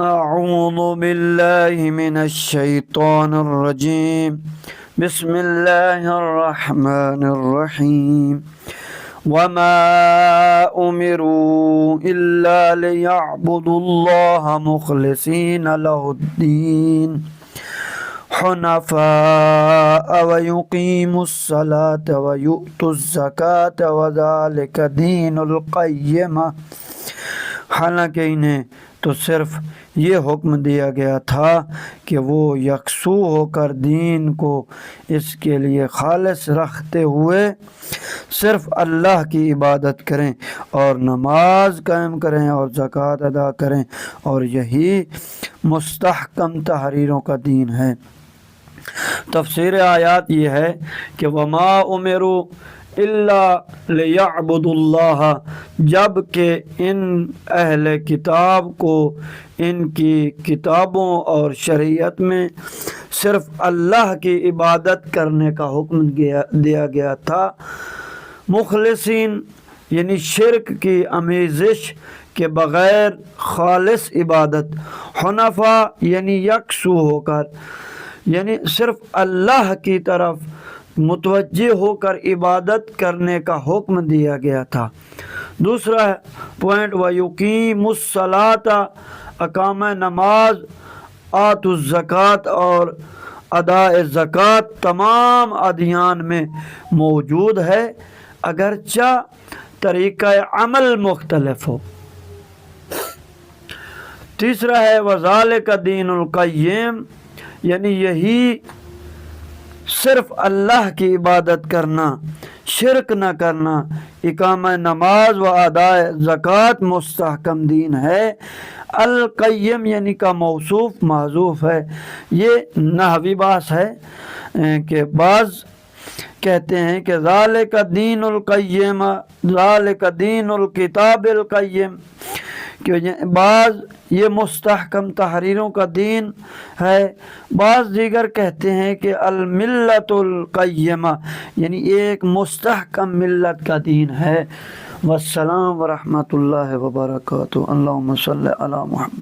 أعوذ بالله من الشيطان الرجيم. بسم الله الرحمن الرحيم. وما أمروا إلا ليعبدوا الله مخلصين له الدين حنفاء ويقيموا الصلاة ويؤتوا الزكاة وذلك دين القيمة. حالانکہ انہیں تو صرف یہ حکم دیا گیا تھا کہ وہ یکسو ہو کر دین کو اس کے لیے خالص رکھتے ہوئے صرف اللہ کی عبادت کریں اور نماز قائم کریں اور زکوٰۃ ادا کریں، اور یہی مستحکم تحریروں کا دین ہے۔ تفسیر آیات یہ ہے کہ وما امروا الا لیعبدوا اللہ، جب کہ ان اہل کتاب کو ان کی کتابوں اور شریعت میں صرف اللہ کی عبادت کرنے کا حکم دیا گیا تھا، مخلصین یعنی شرک کی آمیزش کے بغیر خالص عبادت، حنفاء یعنی یکسو ہو کر، یعنی صرف اللہ کی طرف متوجہ ہو کر عبادت کرنے کا حکم دیا گیا تھا۔ دوسرا پوائنٹ وَيُقِيمُ الصَّلَاةَ، اقامہ نماز، آتُوا الزکوٰۃ اور اداء زکوٰۃ تمام ادیان میں موجود ہے، اگرچہ طریقہ عمل مختلف ہو۔ تیسرا ہے وَذَلِكَ دِينُ الْقَيِّمِ، یعنی یہی صرف اللہ کی عبادت کرنا، شرک نہ کرنا، اقامہ نماز و اداء زکوٰۃ مستحکم دین ہے۔ القیم یعنی کا موصوف محذوف ہے۔ یہ نحوی بحث ہے کہ بعض کہتے ہیں کہ ذالک دین القیم، ذالک دین الکتاب القیم، کہ بعض یہ مستحکم تحریروں کا دین ہے، بعض دیگر کہتے ہیں کہ الملت القیمہ یعنی ایک مستحکم ملت کا دین ہے۔ والسلام ورحمۃ اللہ وبرکاتہ۔ اللہم صلی علی محمد۔